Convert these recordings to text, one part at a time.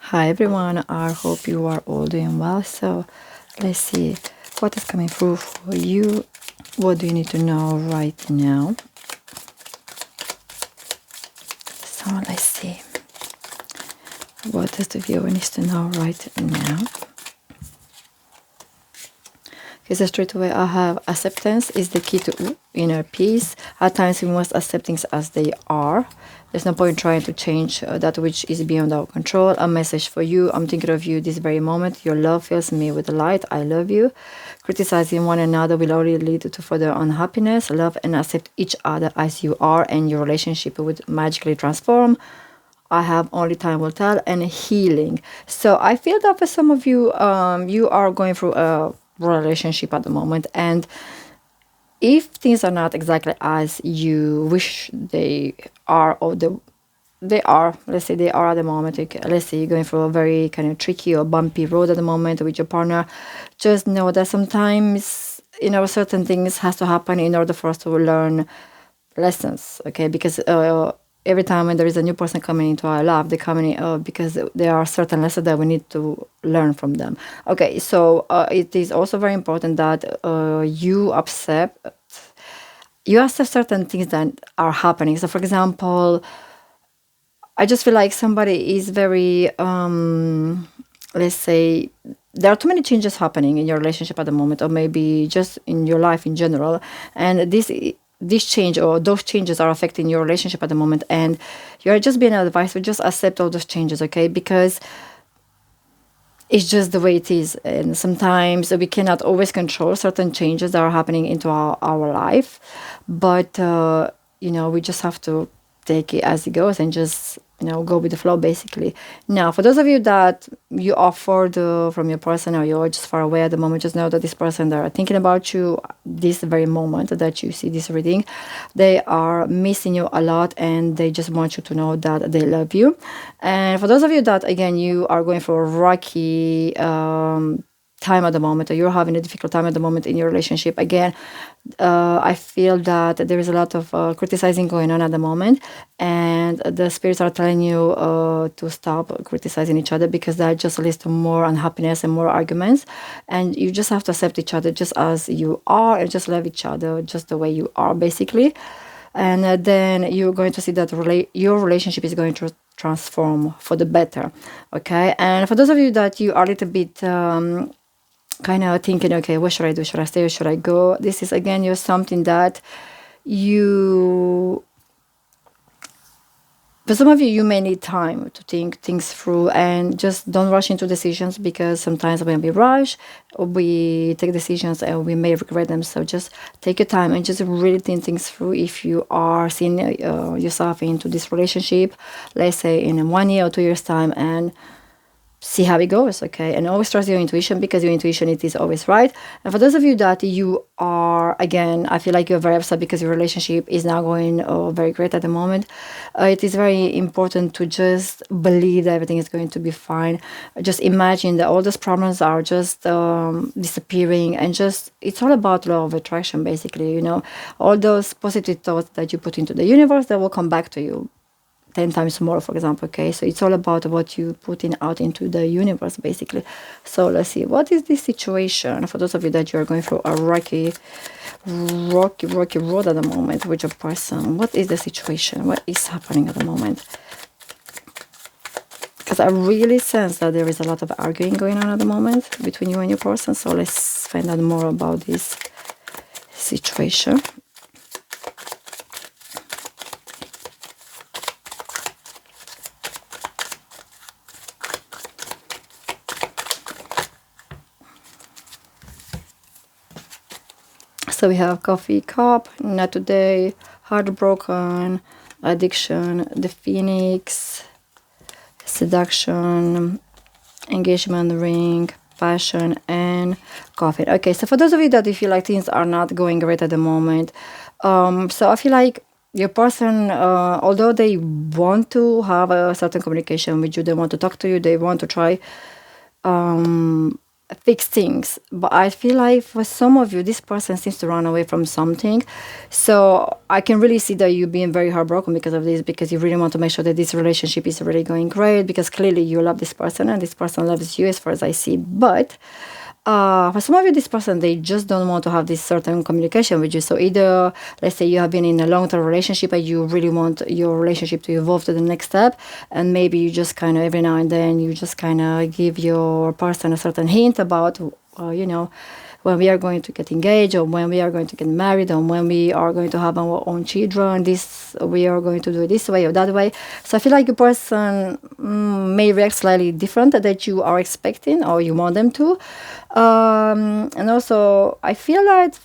Hi everyone, I hope you are all doing well. So let's see what is coming through for you. What do you need to know right now? So let's see. What does the viewer needs to know right now? Because straight away I have acceptance is the key to inner peace. At times we must accept things as they are. There's no point trying to change that which is beyond our control. A message for you. I'm thinking of you this very moment. Your love fills me with light. I love you. Criticizing one another will only lead to further unhappiness. Love and accept each other as you are, and your relationship would magically transform. I have only time will tell, and healing. So I feel that for some of you, you are going through a relationship at the moment, and if things are not exactly as you wish they are, or they are, let's say they are at the moment, let's say you're going through a very kind of tricky or bumpy road at the moment with your partner, just know that sometimes certain things has to happen in order for us to learn lessons, okay? Because every time when there is a new person coming into our life, they come in because there are certain lessons that we need to learn from them. Okay, so it is also very important that you accept certain things that are happening. So, for example, I just feel like somebody is very, let's say, there are too many changes happening in your relationship at the moment, or maybe just in your life in general, and this change or those changes are affecting your relationship at the moment, and you're just being advised to just accept all those changes, okay? Because it's just the way it is, and sometimes we cannot always control certain changes that are happening into our life, but we just have to take it as it goes and just go with the flow, basically. Now, for those of you that you are further from your person, or you're just far away at the moment, just know that this person that are thinking about you this very moment that you see this reading, they are missing you a lot, and they just want you to know that they love you. And for those of you that, again, you are going for a rocky time at the moment, or you're having a difficult time at the moment in your relationship, again, I feel that there is a lot of criticizing going on at the moment, and the spirits are telling you to stop criticizing each other, because that just leads to more unhappiness and more arguments. And you just have to accept each other just as you are, and just love each other just the way you are, basically. And then you're going to see that your relationship is going to transform for the better, okay? And for those of you that you are a little bit kind of thinking, okay, what should I do? Should I stay or should I go? This is, again, you're something that for some of you, you may need time to think things through, and just don't rush into decisions, because sometimes when we rush, we take decisions and we may regret them. So just take your time and just really think things through. If you are seeing yourself into this relationship, let's say in 1 year or 2 years' time, and see how it goes, okay? And always trust your intuition, because your intuition, it is always right. And for those of you that you are, again, I feel like you're very upset because your relationship is not going very great at the moment, it is very important to just believe that everything is going to be fine. Just imagine that all those problems are just disappearing, and just, it's all about law of attraction, basically. All those positive thoughts that you put into the universe, that will come back to you 10 times more, for example, okay? So it's all about what you putting out into the universe, basically. So let's see, what is this situation for those of you that you're going through a rocky road at the moment with your person? What is the situation? What is happening at the moment? Because I really sense that there is a lot of arguing going on at the moment between you and your person. So let's find out more about this situation. So we have coffee cup, not today, heartbroken, addiction, the phoenix, seduction, engagement ring, passion, and coffee. Okay, so for those of you that you feel like things are not going great at the moment, so I feel like your person, although they want to have a certain communication with you, they want to talk to you, they want to try fix things. But I feel like for some of you, this person seems to run away from something. So I can really see that you being very heartbroken because of this, because you really want to make sure that this relationship is really going great, because clearly you love this person and this person loves you as far as I see. But for some of you, this person, they just don't want to have this certain communication with you. So either, let's say you have been in a long-term relationship and you really want your relationship to evolve to the next step, and maybe you just kind of every now and then you just kind of give your person a certain hint about, when we are going to get engaged, or when we are going to get married, or when we are going to have our own children. This we are going to do it this way or that way. So I feel like a person may react slightly different that you are expecting or you want them to. And also, I feel like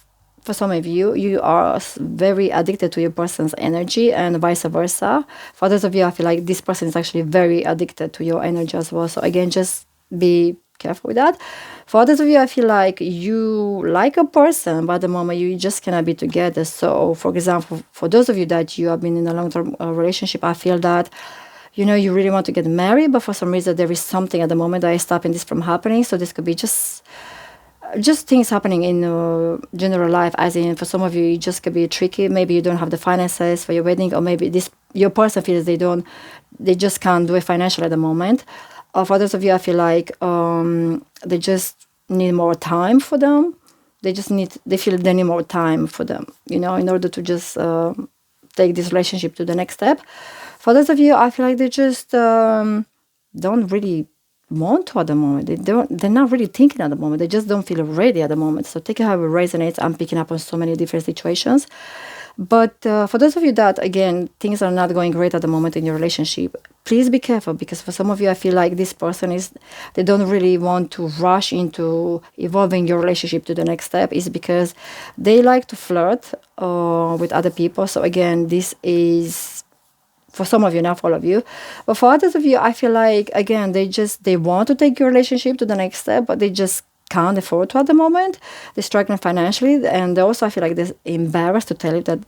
for some of you, you are very addicted to your person's energy, and vice versa. For others of you, I feel like this person is actually very addicted to your energy as well. So again, just be careful with that. For others of you, I feel like you like a person, but at the moment you just cannot be together. So, for example, for those of you that you have been in a long-term relationship, I feel that you really want to get married, but for some reason there is something at the moment that is stopping this from happening. So this could be just things happening in general life, as in for some of you it just could be tricky. Maybe you don't have the finances for your wedding, or maybe this your person feels they just can't do it financially at the moment. For others of you, I feel like they just need more time for them. They feel they need more time for them, in order to just take this relationship to the next step. For those of you, I feel like they just don't really want to at the moment. They're not really thinking at the moment. They just don't feel ready at the moment. So take it how it resonates. I'm picking up on so many different situations. But for those of you that, again, things are not going great at the moment in your relationship, please be careful, because for some of you, I feel like this person they don't really want to rush into evolving your relationship to the next step, is because they like to flirt with other people. So again, this is for some of you, not for all of you. But for others of you, I feel like, again, they want to take your relationship to the next step, but they just can't afford to at the moment. They're struggling financially, and also I feel like they're embarrassed to tell you that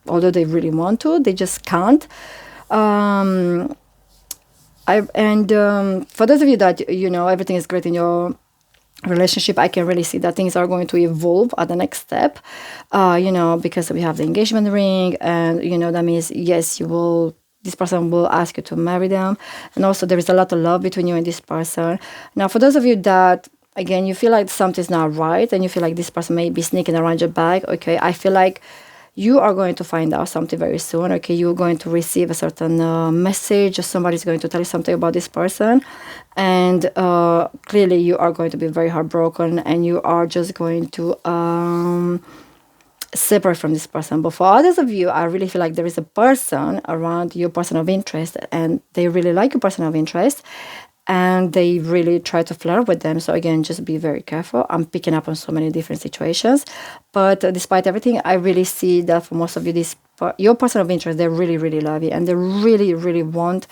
although they really want to, they just can't. For those of you that everything is great in your relationship, I can really see that things are going to evolve at the next step. Because we have the engagement ring, and that means yes, you will. This person will ask you to marry them, and also there is a lot of love between you and this person. Now, for those of you that, again, you feel like something's not right, and you feel like this person may be sneaking around your back, okay, I feel like you are going to find out something very soon, okay? You're going to receive a certain message, or somebody's going to tell you something about this person, and clearly you are going to be very heartbroken, and you are just going to separate from this person. But for others of you, I really feel like there is a person around your person of interest, and they really like your person of interest, and they really try to flirt with them. So again, just be very careful. I'm picking up on so many different situations, but despite everything, I really see that for most of you, your person of interest, they really, really love you, and they really, really want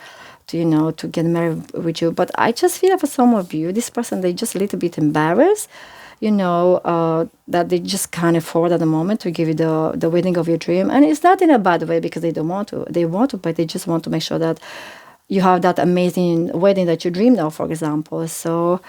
to get married with you. But I just feel that for some of you, this person, they just a little bit embarrassed, that they just can't afford at the moment to give you the wedding of your dream. And it's not in a bad way, because they don't want to. They want to, but they just want to make sure that you have that amazing wedding that you dreamed of, for example. So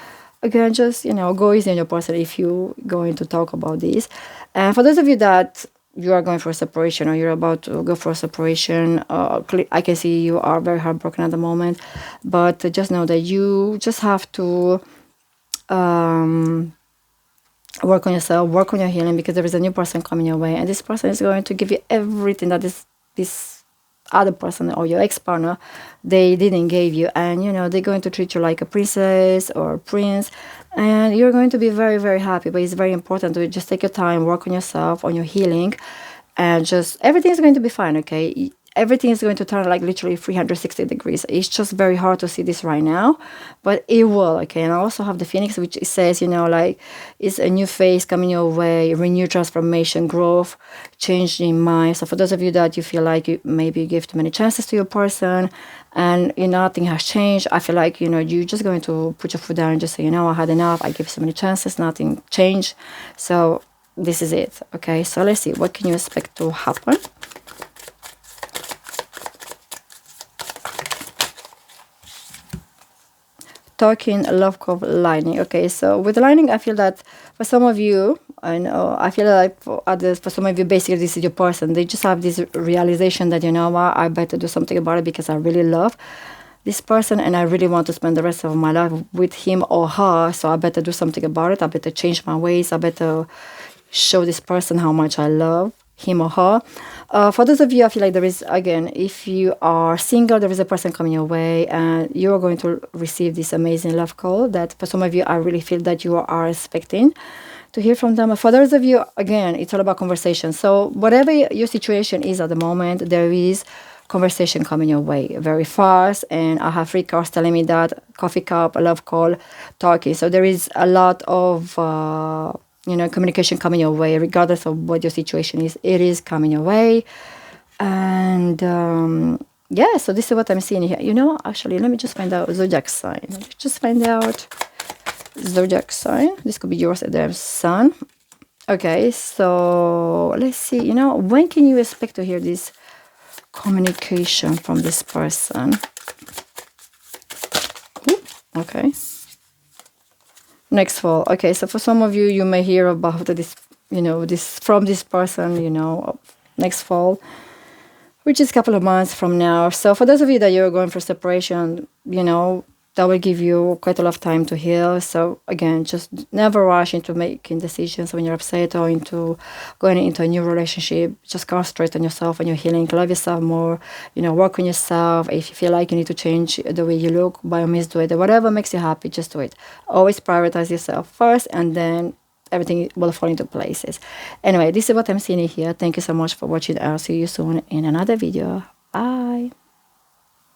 again, just, go easy on your person if you're going to talk about this. And for those of you that you are going for a separation, or you're about to go for a separation, I can see you are very heartbroken at the moment. But just know that you just have to work on yourself, work on your healing, because there is a new person coming your way, and this person is going to give you everything that this other person or your ex-partner they didn't give you. And they're going to treat you like a princess or a prince, and you're going to be very, very happy. But it's very important to just take your time, work on yourself, on your healing, and just everything is going to be fine, okay? Everything is going to turn like literally 360 degrees. It's just very hard to see this right now, but it will, okay? And I also have the Phoenix, which says, like, it's a new phase coming your way, renewed transformation, growth, change in mind. So for those of you that you feel like maybe you give too many chances to your person, and nothing has changed, I feel like you're just going to put your foot down and just say, I had enough. I gave so many chances, nothing changed. So this is it, okay? So let's see, what can you expect to happen? talking, love code, lining. Okay, so with lining, I feel that for some of you, I feel like for others, for some of you, basically this is your person. They just have this realization that, you know what, I better do something about it because I really love this person and I really want to spend the rest of my life with him or her. So I better do something about it. I better change my ways. I better show this person how much I love him or her. For those of you, I feel like there is, again, if you are single, there is a person coming your way and you're going to receive this amazing love call that for some of you, I really feel that you are expecting to hear from them. For those of you, again, it's all about conversation. So whatever your situation is at the moment, there is conversation coming your way very fast. And I have 3 cards telling me that: coffee cup, a love call, talking. So there is a lot of communication coming your way, regardless of what your situation is. It is coming your way. And yeah, so this is what I'm seeing here. Actually, let me just find out zodiac sign. Let's just find out zodiac sign. This could be yours at their sun. Okay, so let's see. When can you expect to hear this communication from this person? Ooh, okay. Next fall. Okay, so for some of you, you may hear about this, this from this person, next fall, which is a couple of months from now. So for those of you that you're going for separation, that will give you quite a lot of time to heal. So again, just never rush into making decisions when you're upset or into going into a new relationship. Just concentrate on yourself and your healing. Love yourself more. Work on yourself. If you feel like you need to change the way you look, by all means do it. Whatever makes you happy, just do it. Always prioritize yourself first, and then everything will fall into places. Anyway, this is what I'm seeing here. Thank you so much for watching. I'll see you soon in another video.